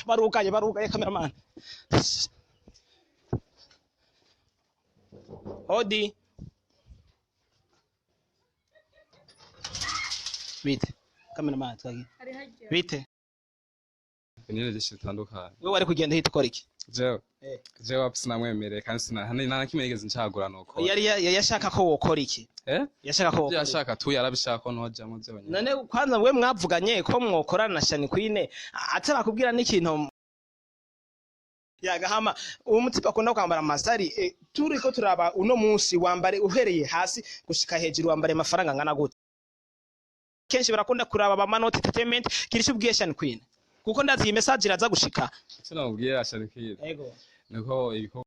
barugaye cameraman. Odi. Bite. Cameraman twagi. Bite. Nyine zishitandukanye. Wewe wari kugenda hita ukora iki? Jewe apsi namwemereye kandi nta kimegeze ncagura nuko. Yari yashaka ko wokora iki? Yashaka ko yashaka tu yarabishaka ko ntoja mu byo banyine. None kwanza we mwavuganye ko mwokorana na Shani Queen atarakubwira n'ikintu yagahama uwo mutipa akunda kwambara masari turiko turaba uno munsi wambare uhereye hasi gushika hejuru wambare amafaranga ngana gute? Kenshi barakunda kuraba amanota entertainment kirisho ubwiye Shani Queen. Kuko ndazi iyi message iraza gushika. Cyo ubwiye Shani Queen. Yego. Niko ibiko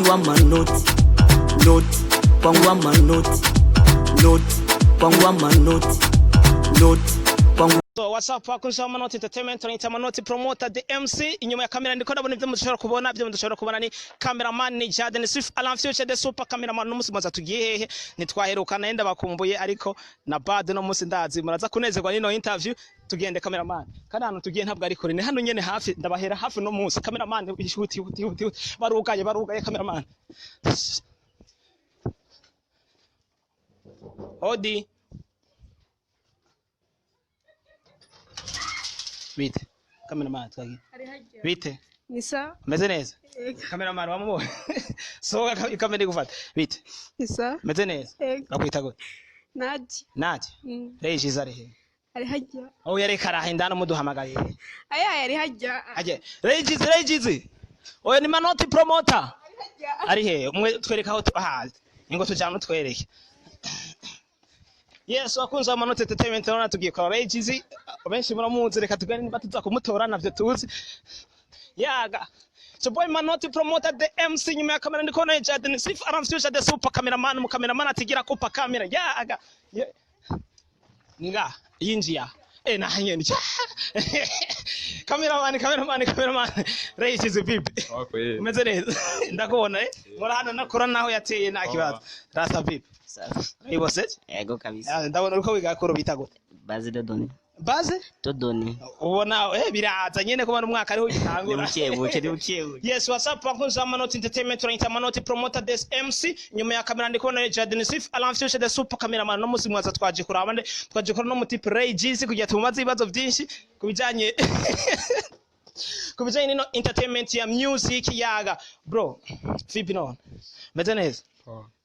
wa manoti kwangu amanoti kwangu amanoti kwangu. So what's up wakunzi amanota entertainment tunita amanota promoter the MC inyuma ya kamera ndiko ndabona ivyo mudushobora kubona ni cameraman ni Jaden Swift Alan Future the super cameraman no musimaza tugiye hehe nitwaherukana yenda bakumbuye ariko na bad no musi ndazi muraza kunezerwa nino interview tugende cameraman kandi hano tugiye ntabwo ari kure ni hano nyene hafi ndabahera hafi no musi cameraman huti barugaye cameraman. Odi. Bite. Cameraman twagi. Bite. Nisa. Meze neza. Cameraman wamubo. So ikamera igufata. Bite. Nisa. Meze neza. Bakwita gute? Nadi. Reji zarehe. Ari hajya. Oh yari karahe ndano muduhamagaye. Aya yari hajya. Aje. Reji. Oya ni manoti promoter. Ari he umwe twereka aho ingo tujana twereke. Yes, wakunze amanota entertainment nona tugiye kwa Regizi benshi muramuzi reka tugane niba tuzakumutora navyo tuzi yaga so boy manoti promoter the MC nyuma ya kamera ndiko na Jaden Sif Alan Future the super cameraman mu cameraman atigira kupa kamera yaga nga yinjia na hanyeni cameraman Regizi vipi umeze neza ndakubona mura hano nakora naho yateye nta kibazo rasa vipi ibo set Ego kabisa. Ndabona uko bigakoro bitagote. Baze dodoni. Baze? Dodoni. Ubona biraza nyene kuba umwaka ariho gitangura. Buke. Yes, what's up wakunze amanota entertainment tunita amanota promoter this MC nyuma ya kamera ndiko na Jaden Swift Alan Future the super cameraman no musi mwaza twaje kuraba nde twaje kurana no mutipe Ray G's kugira tumaze ibibazo byinshi kubijanye nino entertainment ya music yaga bro vipi none meze neza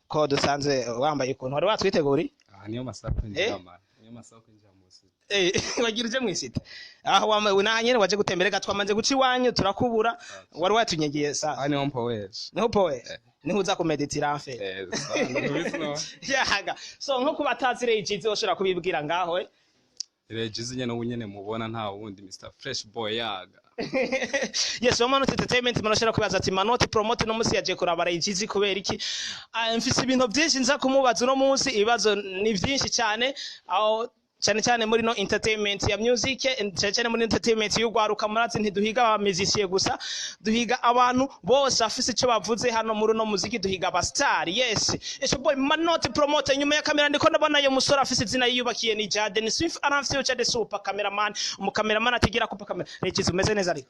ko dusanze wambaye ukuntu wari watwiteguri niyo masako njama wagira uje mwisite aho wambaye unahanyene waje gutembereka twamaze guci wanyu turakubura wari watunyegeye sa niho mpoweje niho uza kumeditira amfe yaga so nko kubatazi Regizi oshora kubibwira ngaho Regizi nyene ubunyene mubona nta wundi Mr Fresh Boy yaga. Yes, amanota entertainment manoshera kubaza ati manoti promote no musi yaje kuraba Regizi kubera iki mfise ibintu byinshi nza kumubaza no musi ibibazo ni byinshi cyane aho cyane muri no entertainment ya music cyane muri entertainment y'ugwaruka murazi ntiduhiga aba musician gusa duhiga abantu bose afise ico bavuze hano muri no muziki duhiga aba star. Yes, it's boy manoti promote nyuma ya kamera ndiko ndabona yo musore afise izina yiyubakiye ni Jaden Swift Alan Future the super cameraman mu cameraman atigira kupa kamera Regizi umeze neza ariko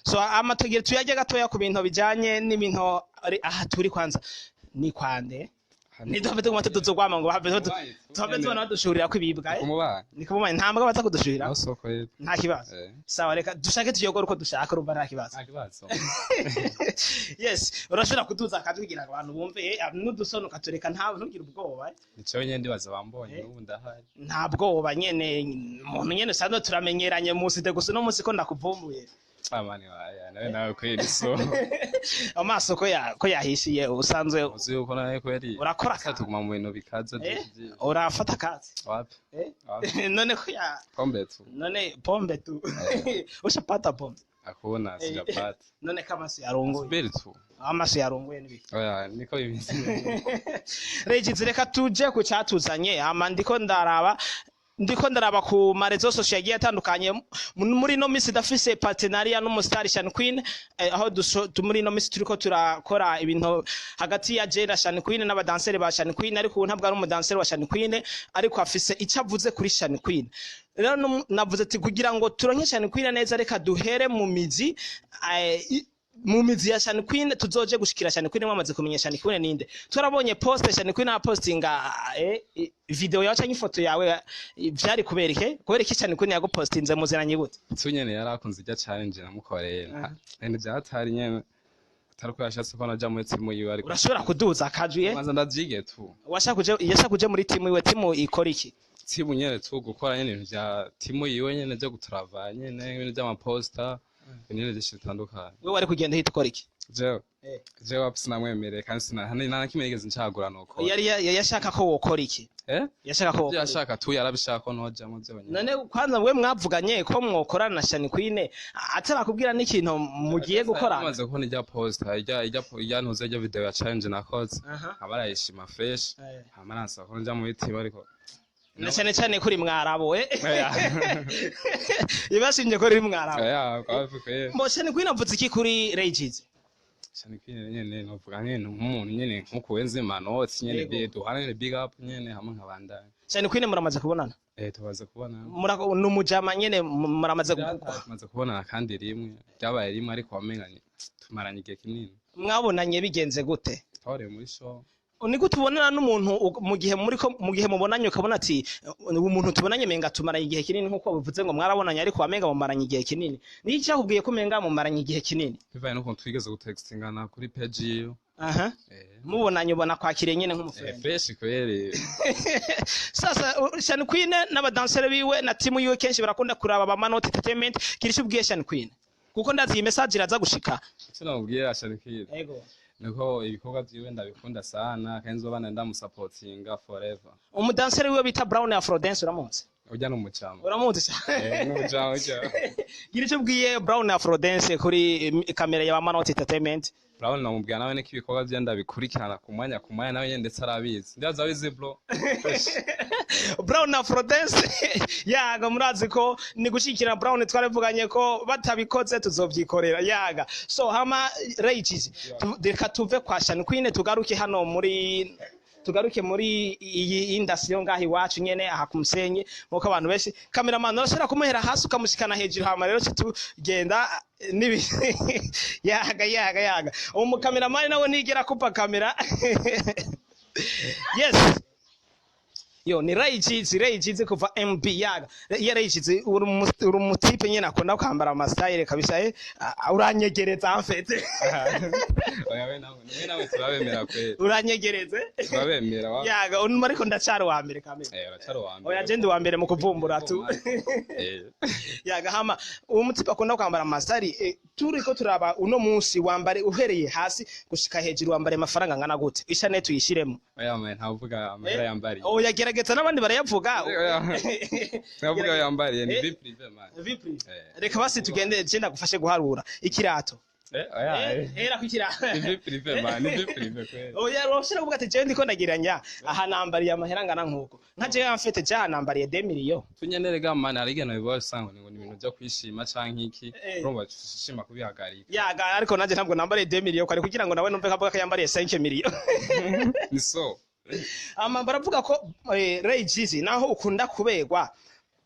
so amatugira tuyaje gatoya ku bintu bijanye n'ibintu aha turi kwanza ni kwande nidofete kumate tuzogwama ngo habe tubone badushurira kwibibwa ni kumubana ntambwe baza kudushurira nta kibazo sawa reka dushake tuyogora uko dushaka urumva nta kibazo yes urashobora kuduza akatwigira abantu bumve n'udusonuka tureka ntawe ntugira ubwoba nico nyene ndibaza bambonye n'ubu ndahari nta bwoba nyene umuntu nyene sanzwe turamenyeranye musi de gusa no musi ko ndakuvumbuye amani nawe kweli so amaso ko yahishiye usanzwe uzi uko nawe kweli urakora tuguma mu bintu bikaza urafata kazi wapi none ko ya pombe tu ushapata pombe akuna sijapata none kama si yarunguye beritu amaso yarunguye nibi oya niko bimeze Regizi reka tuje ku cyatuzanye ama ndiko ndaraba ndiko ndaraba ku marezo social yagiye atandukanye muri no misi dafise partenariat n'umustar Shani Queen aho muri no misi turiko turakora ibintu hagati ya Jada Shani Queen n'abadanseri ba Shani Queen ariko ntabwo ari umudanseri wa Shani Queen ariko afise icavuze kuri Shani Queen rero navuze ati kugira ngo turonke Shani Queen neza reka duhere mu mizi ya Shani Queen tuzoje gushikira Shani Queen mwamaze kumenya Shani Queen ninde turabonye post Shani Queen na postinga video yawe cyangwa ifoto yawe byari kubereke Shani Queen yagupostinze muziranye gute tunyene yarakunze ijya challenge namukoreye ende byatari nyene tariko yashatse ko naja mu timu yiwe ariko urashobora kuduza akajuye maze ndazige tu yashakuje muri timu yiwe timu ikora iki timu nyene tu gukora nyene ibintu bya timu yiwe nyene byo gutrava nyene ibintu by'amaposta nyene zishitandukanye wewe wari kugenda hita ukora iki jewe apsi namwemereye kandi nta kimegeze ncagura nuko yari yashaka ko wokora iki yashaka tu yarabishaka ko noja mu byo nyene none kwanza we mwavuganye ko mwokorana na Shani Queen atarakubwira n'ikintu mugiye gukora amaze kubona ijya posta ijya ntuze ijya video ya challenge nakoze abarayishima fresh amaransa ko nja mu biti bariko na cyane kuri mwarabo ibashimye ko uri mwarabo kwavuye mo Shani Queen avuze iki kuri Rages Shani Queen nyene novuga nyene nk'umuntu nyene nkuko wenze manoti nyene duhanire big up nyene hamwe nkabandanye Shani Queen muramaze kubonana tubaze kubona numujama nyene muramaze kubonana kandi rimwe byabaye rimwe ariko wamenyanye tumaranye igihe kinini mwabonanye bigenze gute tware muri show ni gute ubonana n'umuntu mu gihe mubonanye ukabona ati umuntu tubonanye menga tumaranye igihe kinini nkuko bivuze ngo mwarabonanye ariko wamenga mumaranye igihe kinini ni cyakubwiye ko menga mumaranye igihe kinini bivaye no twigeze gutextingana kuri page yiyo mubonanye ubona kwakire nyene nk'umufrende fresh kwere sasa Shani Queen n'abadanseri biwe na timu yiwe kenshi barakunda kuraba ba Amanota Entertainment kirisho ubwiye Shani Queen kuko ndazi iyi message iraza gushika cyo nabwiye Shani Queen yego niko ibikorwa byiwe ndabikunda sana kandi nzobana ndamusupportinga forever umudanseri wiwe bita Brown Afro Dance uramunsi ujya n'umucamo uramunsi cyane n'umucamo kirisho ubwiye Brown Afro Dance kuri kamera ya Amanota Entertainment Brown namubwira nawe neko ibikorwa bye ndabikurikirana ku mwanya nawe nyene ndetse arabizi ndaza wizi bro Brown Afro Dance yaga murazi ko ni gushikira Brown twarevuganye ko batabikoze tuzovyikorera yaga so hama Rages reka tuve kwa Shani Queen tugaruke hano muri iyi industry yo ngahi wacu nyene aha kumusenye muko abantu benshi cameraman urashobora kumuhera hasi ukamushikana hejuru hama rero tugenda nibi yaga umu cameraman nawe nigera kupa kamera yes yo ni Rages kuva MB yaga ya Rages uri umutipe nyene akunda kwambara amastyle kabisa uranyegereza amfete oya nawe turabemera kweli uranyegereze turabemera yaga ariko ndacari wa mbere kamera uracari wa mbere oya je ndi wa mbere mu kuvumbura tu yaga hama umutipe akunda kwambara amastyle turiko turaba uno munsi wambare uhereye hasi gushika hejuru wambare amafaranga ngana gute ishane tuyishiremo oya man ntavuga amahera yambari oya gerageza n'abandi barayavuga ntavuga yambari ni vie privé man vie privé reka basi tugende je ndagufashe guharura ikirato era kwikirato vie privé man ni vie privé kweli oya roshira kuvuga ati je ndiko ndagiranya aha nambariye amahera ngana nkuko nka je yamfete je nambariye 2 millions tunyenerega man arigena bibaye sango ngo ni ibintu byo kwishima canke iki urumva shima kubihagarika yaga ariko naje ntabwo nambariye 2 millions kwari kugira ngo nawe numve kavuga ko yambariye 5 millions ni so baravuga ko Rages naho ukunda kubegwa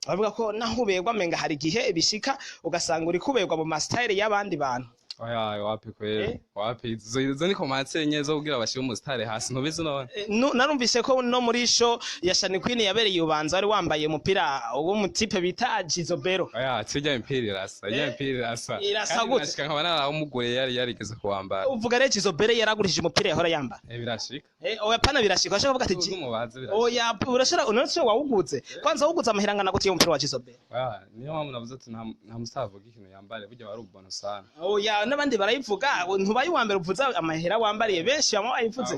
bavuga ko naho ubegwa menga hari gihe bishika ugasanga uri kubegwa mu style y'abandi bantu oya wapi kweli wapi zo ni komanse nyezo kugira bashire umustare hasi ntubizi none narumvise ko no muri show ya Shani Queen yabereye ubanza ari wambaye umupira wo mutipe bita Jizobero oya tujya impira irasa gute ashika nkabana naho umugore yarigeze kuwambara uvuga rero Jizobero yaragurishije umupira yahora yamba birashika oya pana birashika ashaka kuvuga ati oya urashira unose wawuguze kwanza wawuguze amahiranga naguti umupira wa Jizobero oya niyo mpamvu navuze ati nta musavuga ikintu yambare burya bari ubona sana oya n'abandi barayivuga ntubaye wa mbere uvuza amahera wambariye benshi bamwe bayivuze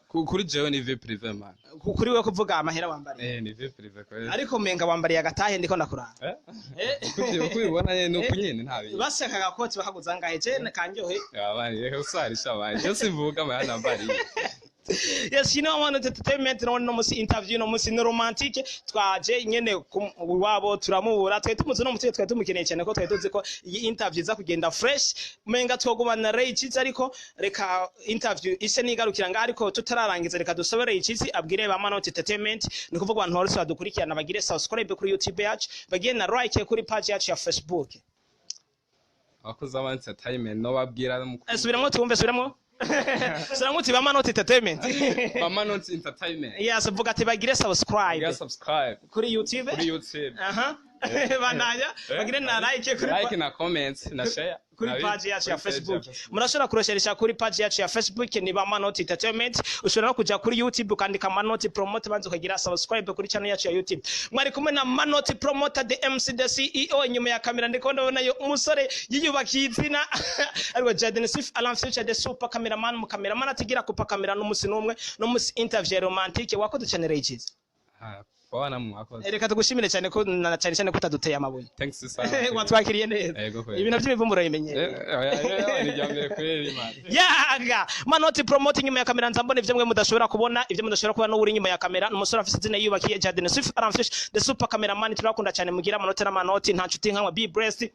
kuri jewe ni vie privé man kuri we kuvuga amahera wambariye ni vie privé kweli ariko menga wambariye agatahe ndiko ndakurana kubibona nyene nuko nyene ntabiye baseka gakoti bakaguza ngahe je kanjohe abandi reka usarisha abandi cyo sivuga amahera nambariye Yes, you know, Amanota Entertainment no musi interview no musi no romantique twaje nyene wabo turamubura twe tumuze no mutwe twe tumukeneye cyane ko twe tuzi ko iyi interview za kugenda fresh menga twogumana Ray Chizi ariko reka interview ise nigarukira nga ariko tutararangiza reka dusobere Chizi abwire ba Amanota Entertainment ni kuvuga abantu bose badukurikirana bagire subscribe kuri YouTube yacu bagiye na like kuri page yacu ya Facebook. Abakozi ba Entertainment no babwira Subiramo tumve subiramo Ntancuti ba Amanota Entertainment. Amanota Entertainment. Yes, vuga ati bagire subscribe. Bagire subscribe. Kuri YouTube. Kuri YouTube. Banaya bagire na like kuri like na comment na share. Kuri page yacu ya Facebook. Murashobora kurosheresha kuri page yacu ya Facebook ni ba Amanota Entertainment. Ushobora no kuja kuri YouTube ukandika Amanota Promote banze ukagira subscribe kuri channel yacu ya YouTube. Mwari kumwe na Amanota Promoter the MC the CEO nyuma ya kamera ndiko ndabona yo umusore yiyubakiye izina ariko Jaden Sif Alan Future the super cameraman mu cameraman atigira kupa kamera n'umusi numwe no musi interview romantique wakoze channel yacu. Bwana mwakoze. Reka tugushimire cyane ko na cyane cyane kutaduteye amabuye. Thanks sana. Watwakiriye neza. Ibintu by'imivumburo bimenye. Ni jambere kweli man. Yaga Amanota Promoting nyuma ya kamera nzambone ivyo mwe mudashobora kubona ivyo mudashobora kubona n'uri nyuma ya kamera n'umusore afite izina yiyubakiye Jaden Sif Alan Future the super cameraman turakunda cyane mugira Amanota n'Amanota Ntancuti nkamwe be blessed.